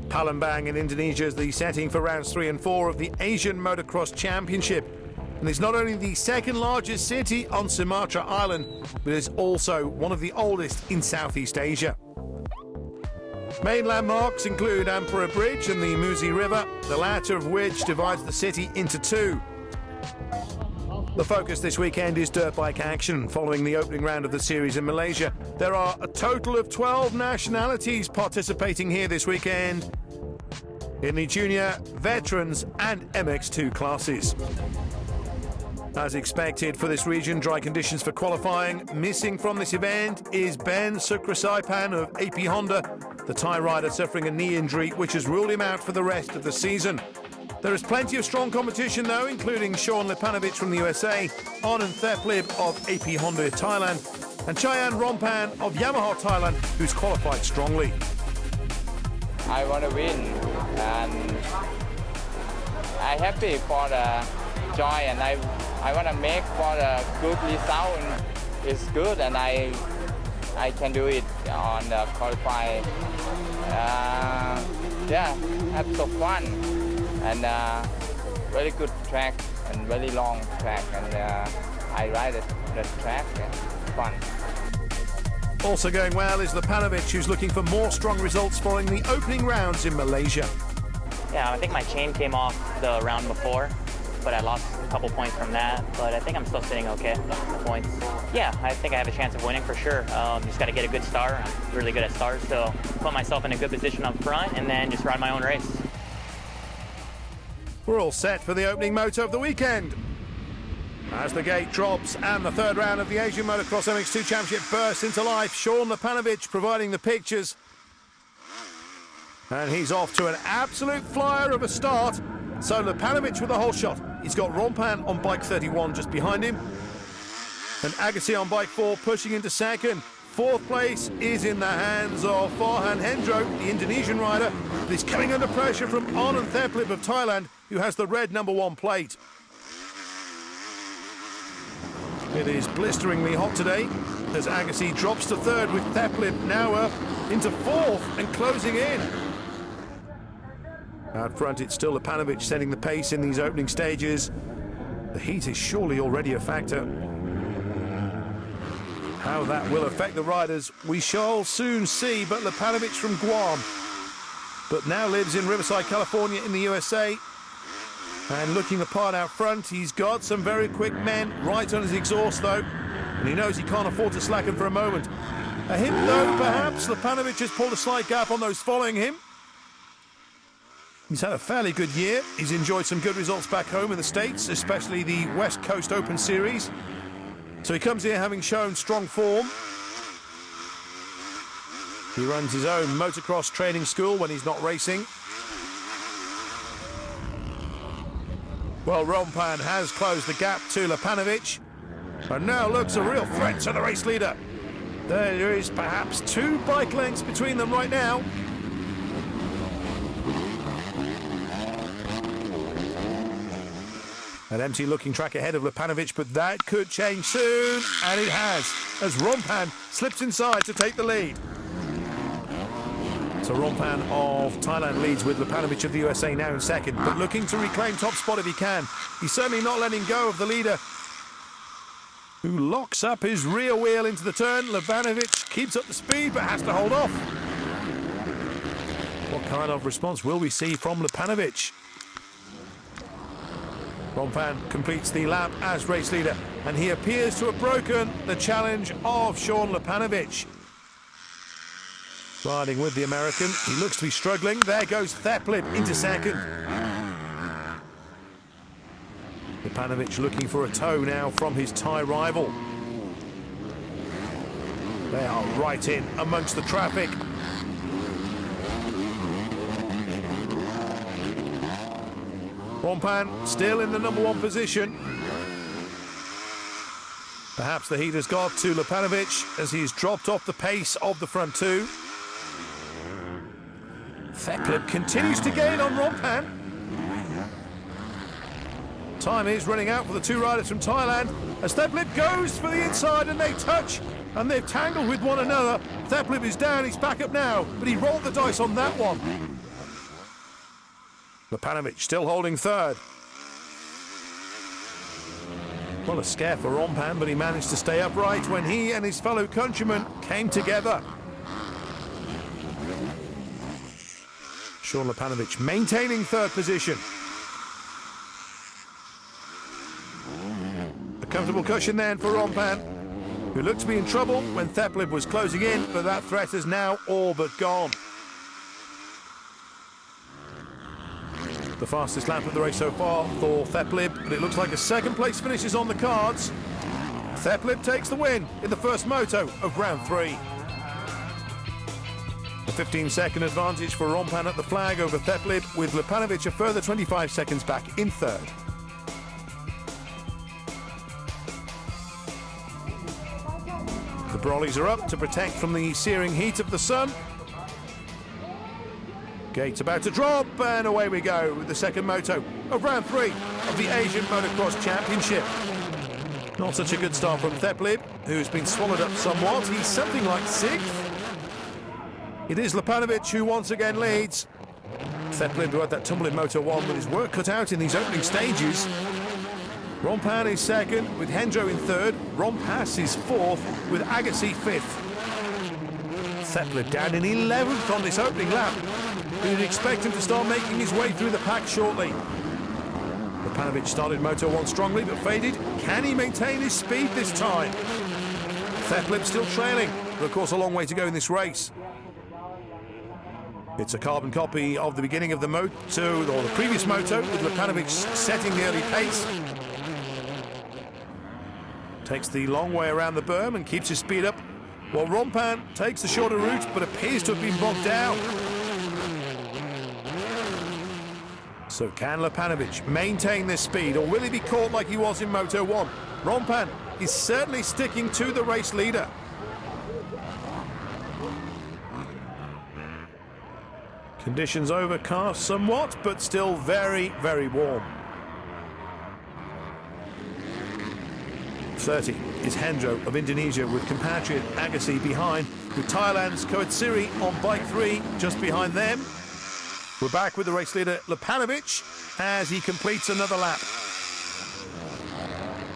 Palembang in Indonesia is the setting for rounds 3 and 4 of the Asian Motocross Championship. And it's not only the second largest city on Sumatra Island, but it's also one of the oldest in Southeast Asia. Main landmarks include Ampera Bridge and the Musi River, the latter of which divides the city into two. The focus this weekend is dirt bike action following the opening round of the series in Malaysia. There are a total of 12 nationalities participating here this weekend in the junior, veterans and MX2 classes. As expected for this region, dry conditions for qualifying. Missing from this event is Ben Sukrasaipan of AP Honda, the Thai rider suffering a knee injury which has ruled him out for the rest of the season. There is plenty of strong competition though, including Sean Lipanovic from the USA, Anand Theplib of AP Honda Thailand, and Chayan Rompan of Yamaha Thailand, who's qualified strongly. I want to win, and I'm happy for the joy, and I want to make for the good result. And it's good, and I can do it on the qualify. Yeah, have so fun, and very good track and very long track, and I ride the track, and fun. Also going well is Lipanovic, who's looking for more strong results following the opening rounds in Malaysia. Yeah, I think my chain came off the round before, but I lost a couple points from that. But I think I'm still sitting okay with the points. Yeah, I think I have a chance of winning for sure. Just got to get a good start. I'm really good at starts, so put myself in a good position up front and then just ride my own race. We're all set for the opening moto of the weekend. As the gate drops and the third round of the Asian Motocross MX2 Championship bursts into life, Sean Lipanovic providing the pictures. And he's off to an absolute flyer of a start. So Lipanovic with a whole shot. He's got Rompan on bike 31 just behind him. And Agassi on bike 4 pushing into second. Fourth place is in the hands of Farhan Hendro, the Indonesian rider. He's coming under pressure from Anand Theplib of Thailand, who has the red #1 plate. It is blisteringly hot today as Agassi drops to third with Theplib now up into fourth and closing in. Out front, it's still Lipanovic setting the pace in these opening stages. The heat is surely already a factor. How that will affect the riders, we shall soon see, but Lipanovic from Guam, but now lives in Riverside, California in the USA. And looking the part out front, he's got some very quick men right on his exhaust though, and he knows he can't afford to slacken for a moment. A hint though, perhaps, Lipanovic has pulled a slight gap on those following him. He's had a fairly good year. He's enjoyed some good results back home in the States, especially the West Coast Open Series. So he comes here having shown strong form. He runs his own motocross training school when he's not racing. Well, Rompan has closed the gap to Lipanovic, and now looks a real threat to the race leader. There is perhaps 2 bike lengths between them right now. An empty looking track ahead of Lipanovic, but that could change soon, and it has, as Rompan slips inside to take the lead. So Rompan of Thailand leads with Lipanovic of the USA now in second, but looking to reclaim top spot if he can. He's certainly not letting go of the leader, who locks up his rear wheel into the turn. Lipanovic keeps up the speed, but has to hold off. What kind of response will we see from Lipanovic? Rompan completes the lap as race leader, and he appears to have broken the challenge of Sean Lipanovic. Riding with the American, he looks to be struggling. There goes Theplib into second. Lipanovic looking for a tow now from his Thai rival. They are right in amongst the traffic. Rompan still in the #1 position. Perhaps the heat has got to Lipanovic as he's dropped off the pace of the front two. Theplib continues to gain on Rompan. Time is running out for the 2 riders from Thailand as Theplib goes for the inside and they touch and they've tangled with one another. Theplib is down, he's back up now, but he rolled the dice on that one. Lepanovic still holding third. Well, a scare for Rompan, but he managed to stay upright when he and his fellow countrymen came together. Sean Lepanovic maintaining third position. A comfortable cushion then for Rompan, who looked to be in trouble when Theplib was closing in, but that threat is now all but gone. The fastest lap of the race so far for Theplib, but it looks like a second place finish is on the cards. Theplib takes the win in the first moto of round 3. A 15-second advantage for Rompan at the flag over Theplib, with Lepanovic a further 25 seconds back in third. The Brollies are up to protect from the searing heat of the sun. Gates about to drop, and away we go with the second moto of round 3 of the Asian Motocross Championship. Not such a good start from Theplib, who's been swallowed up somewhat. He's something like 6th. It is Lepanovic who once again leads. Theplib, who had that tumble in Moto 1 with his work cut out in these opening stages. Rompan is second, with Hendro in third. Rompas is fourth, with Agassi 5th. Theplib down in 11th on this opening lap. You'd expect him to start making his way through the pack shortly. Lepanovic started Moto 1 strongly but faded. Can he maintain his speed this time? Theplib still trailing, but of course a long way to go in this race. It's a carbon copy of the beginning of the Moto, or the previous Moto, with Lepanovic setting the early pace. Takes the long way around the berm and keeps his speed up, while Rompan takes the shorter route but appears to have been bogged down. So can Lepanovic maintain this speed, or will he be caught like he was in Moto 1? Rompan is certainly sticking to the race leader. Conditions overcast somewhat, but still very, very warm. 30 is Hendro of Indonesia, with compatriot Agassi behind, with Thailand's Koetsiri on bike 3 just behind them. We're back with the race leader Lepanovic as he completes another lap.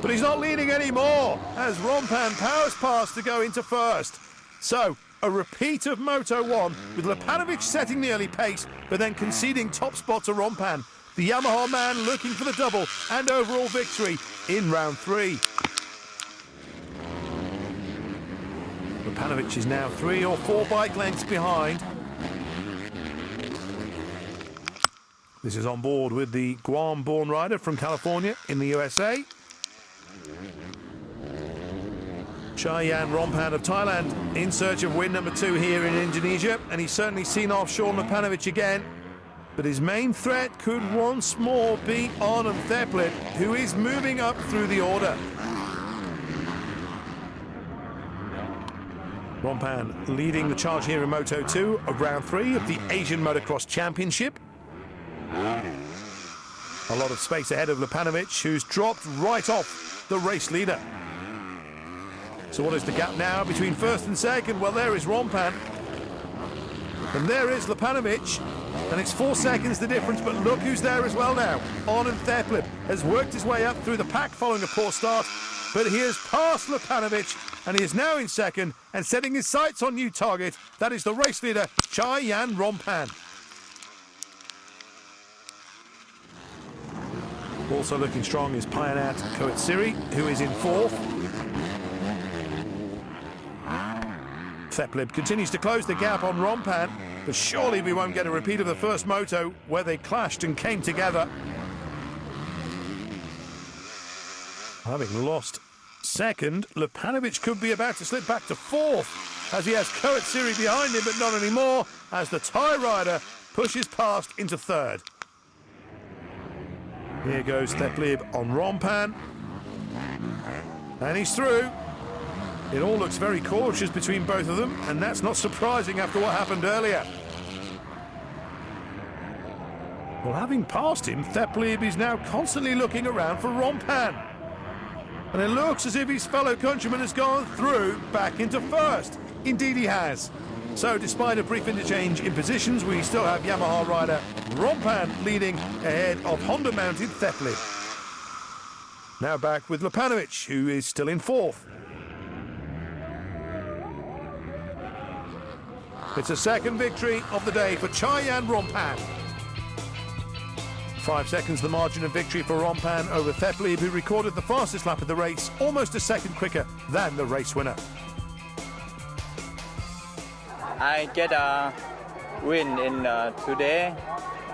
But he's not leading anymore as Rompan powers past to go into first. So, a repeat of Moto 1, with Lepanovic setting the early pace, but then conceding top spot to Rompan. The Yamaha man looking for the double and overall victory in round 3. Lepanovic is now 3 or 4 bike lengths behind. This is on board with the Guam-born rider from California in the USA. Chayan Rompan of Thailand in search of win number 2 here in Indonesia, and he's certainly seen off Sean Lepanovic again. But his main threat could once more be Arnon Theplib, who is moving up through the order. Rompan leading the charge here in Moto 2 of round 3 of the Asian Motocross Championship. A lot of space ahead of Lepanovic, who's dropped right off the race leader. So what is the gap now between first and second? Well, there is Rompan. And there is Lepanovic. And it's 4 seconds the difference, but look who's there as well now. Arnon Theplib has worked his way up through the pack following a poor start, but he has passed Lepanovic, and he is now in second and setting his sights on new target. That is the race leader, Chayan Rompan. Also looking strong is Payanat Koetsiri, who is in 4th. Theplib continues to close the gap on Rompan, but surely we won't get a repeat of the first moto where they clashed and came together. Having lost second, Lepanovic could be about to slip back to 4th, as he has Koetsiri behind him, but not anymore, as the Thai rider pushes past into 3rd. Here goes Theplib on Rompan. And he's through. It all looks very cautious between both of them, and that's not surprising after what happened earlier. Well, having passed him, Theplib is now constantly looking around for Rompan. And it looks as if his fellow countryman has gone through back into 1st. Indeed he has. So despite a brief interchange in positions, we still have Yamaha rider Rompan leading ahead of Honda-mounted Theplid. Now back with Lepanovic, who is still in fourth. It's a second victory of the day for Chaiyan Rompan. 5 seconds the margin of victory for Rompan over Theplid, who recorded the fastest lap of the race, almost a second quicker than the race winner. I get a win in today,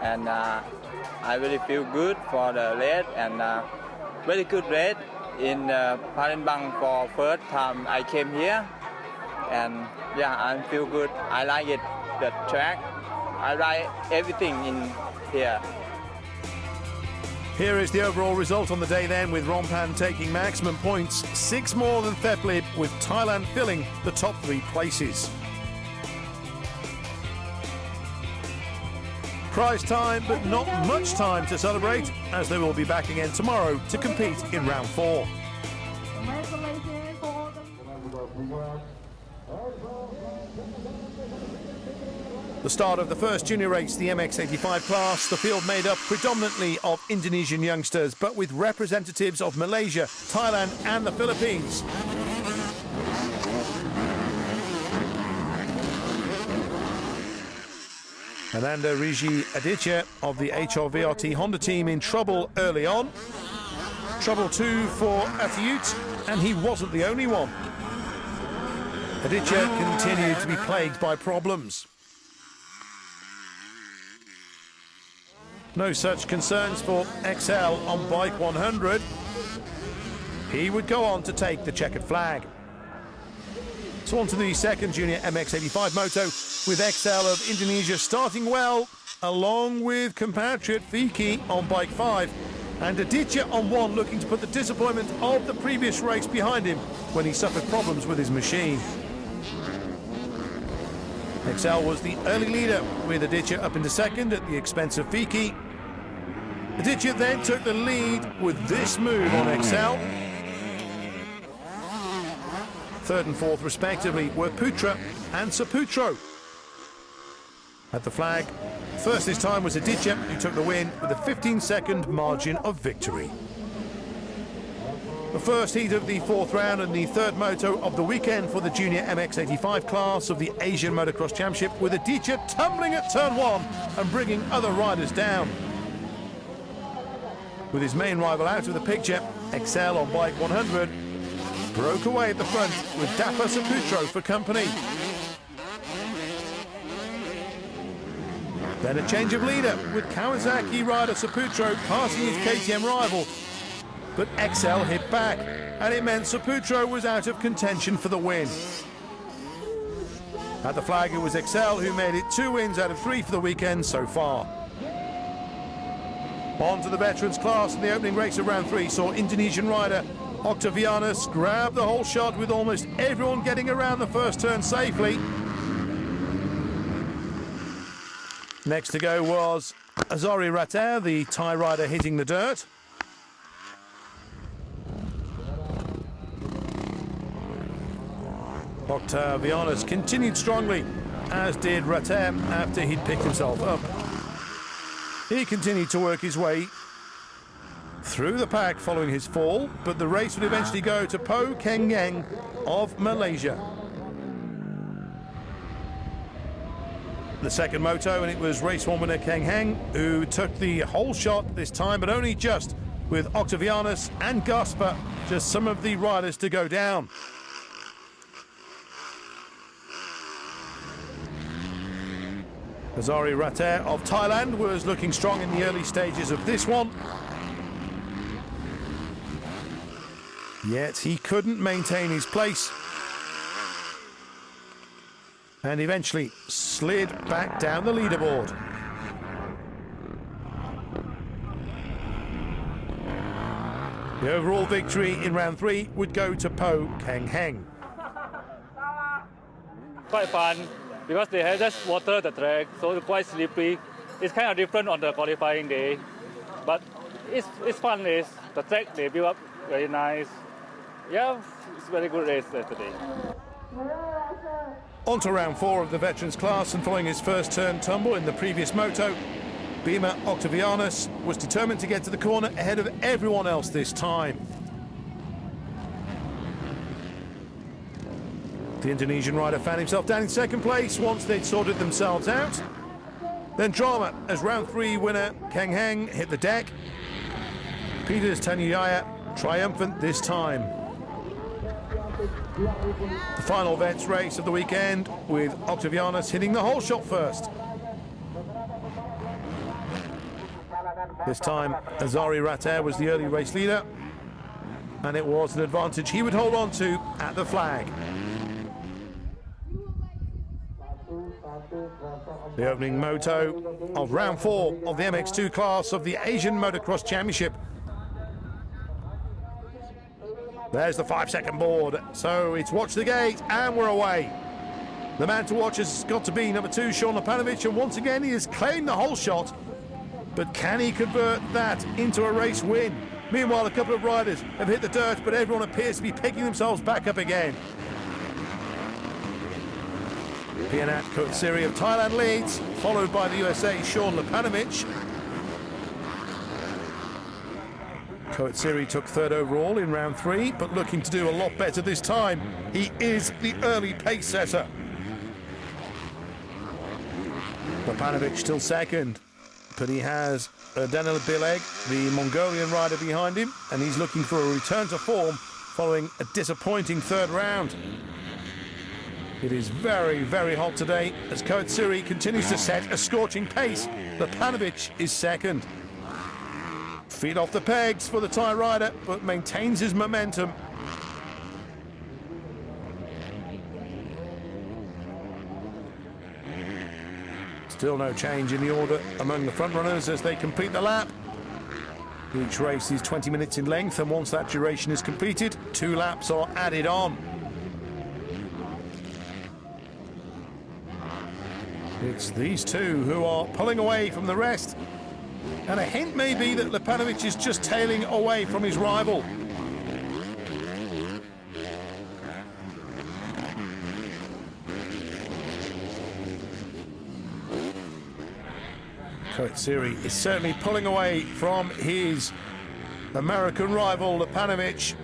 and I really feel good for the race, and very good race in Palembang for first time I came here, and yeah, I feel good. I like it, the track. I like everything in here. Here is the overall result on the day then, with Rompan taking maximum points, 6 more than Theplid, with Thailand filling the top 3 places. Prize time, but not much time to celebrate, as they will be back again tomorrow to compete in round 4. The start of the first junior race, the MX-85 class, the field made up predominantly of Indonesian youngsters, but with representatives of Malaysia, Thailand and the Philippines. Ananda Riji Aditya of the HRVRT Honda team in trouble early on. Trouble too for Atiyut, and he wasn't the only one. Aditya continued to be plagued by problems. No such concerns for XL on bike 100. He would go on to take the checkered flag. So on to the second junior MX-85 moto, with XL of Indonesia starting well, along with compatriot Vicky on bike 5, and Aditya on 1, looking to put the disappointment of the previous race behind him when he suffered problems with his machine. XL was the early leader, with Aditya up into second at the expense of Vicky. Aditya then took the lead with this move on XL. Third and fourth, respectively, were Putra and Saputro. At the flag, first this time was Aditya, who took the win with a 15-second margin of victory. The first heat of the fourth round and the third moto of the weekend for the junior MX-85 class of the Asian Motocross Championship, with Aditya tumbling at turn 1 and bringing other riders down. With his main rival out of the picture, XL on bike 100 broke away at the front with Dapper Saputro for company. Then a change of leader, with Kawasaki rider Saputro passing his KTM rival. But XL hit back, and it meant Saputro was out of contention for the win. At the flag, it was XL who made it 2 wins out of 3 for the weekend so far. On to the veterans class, and the opening race of round 3 saw Indonesian rider Octavianus grab the whole shot, with almost everyone getting around the first turn safely. Next to go was Azari Rater, the Thai rider, hitting the dirt. Octavianus continued strongly, as did Rater after he'd picked himself up. He continued to work his way through the pack following his fall, but the race would eventually go to Po Keng Yang of Malaysia. The second moto, and it was race 1 winner Keng Heng who took the whole shot this time, but only just, with Octavianus and Gasper just some of the riders to go down. Azari Rater of Thailand was looking strong in the early stages of this one. Yet he couldn't maintain his place, and eventually slid back down the leaderboard. The overall victory in round 3 would go to Po Keng Heng. Quite fun, because they have just water the track, so it's quite slippery. It's kind of different on the qualifying day, but it's fun race. The track they build up very nice. Yeah, it's very good race today. On to round 4 of the veterans class, and following his first turn tumble in the previous Moto, Bima Octavianus was determined to get to the corner ahead of everyone else this time. The Indonesian rider found himself down in second place once they'd sorted themselves out. Then drama as round 3 winner Kang Heng hit the deck. Peters Tanyaya triumphant this time. The final vets race of the weekend with Octavianus hitting the whole shot first. This time Azari Rater was the early race leader, and it was an advantage he would hold on to at the flag. The opening moto of round 4 of the MX2 class of the Asian Motocross Championship. There's the 5-second board, so it's watch the gate and we're away. The man to watch has got to be number 2, Sean Lepanovic, and once again he has claimed the whole shot, but can he convert that into a race win? Meanwhile, a couple of riders have hit the dirt, but everyone appears to be picking themselves back up again. Pianat Kotsiri of Thailand leads, followed by the USA Sean Lepanovic. Kotsiri took 3rd overall in round 3, but looking to do a lot better this time. He is the early pace setter. Lepanovic still 2nd, but he has Daniel Bileg, the Mongolian rider, behind him, and he's looking for a return to form following a disappointing 3rd round. It is very, very hot today as Kotsiri continues to set a scorching pace. Lepanovic is 2nd. Feet off the pegs for the Thai rider, but maintains his momentum. Still no change in the order among the front runners as they complete the lap. Each race is 20 minutes in length, and once that duration is completed, 2 laps are added on. It's these two who are pulling away from the rest. And a hint may be that Lepanovic is just tailing away from his rival. Kotsiri is certainly pulling away from his American rival, Lepanovic.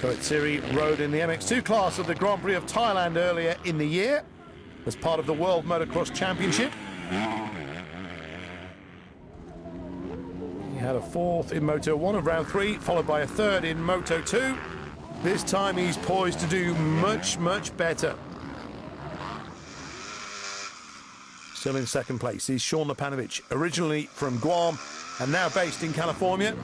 Kotsiri rode in the MX2 class of the Grand Prix of Thailand earlier in the year as part of the World Motocross Championship. He had a 4th in Moto 1 of round 3, followed by a 3rd in Moto 2. This time he's poised to do much, much better. Still in 2nd place is Sean Lepanovic, originally from Guam and now based in California.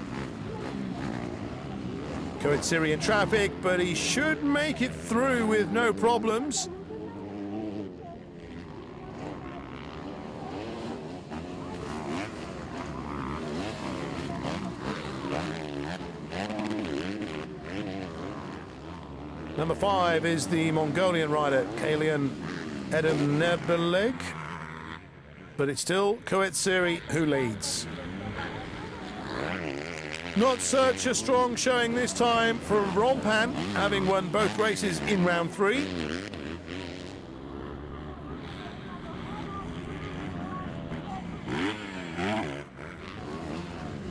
Kotsiri in traffic, but he should make it through with no problems. Number 5 is the Mongolian rider, Kalian Edemnebeleg, but it's still Kotsiri who leads. Not such a strong showing this time from Rompan, having won both races in round 3.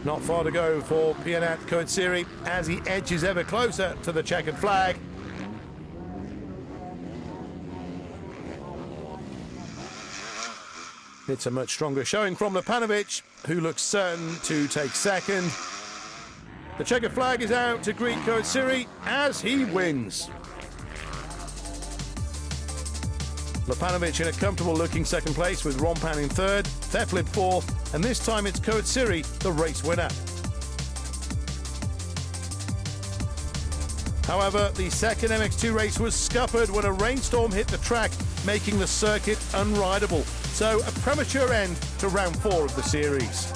Not far to go for Pianat Kotsiri as he edges ever closer to the checkered flag. It's a much stronger showing from Lepanovic, who looks certain to take 2nd. The checkered flag is out to greet Kotsiri as he wins. Lepanovic in a comfortable looking 2nd place with Rompan in 3rd, Theflid 4th, and this time it's Kotsiri, the race winner. However, the 2nd MX2 race was scuppered when a rainstorm hit the track, making the circuit unrideable. So a premature end to round 4 of the series.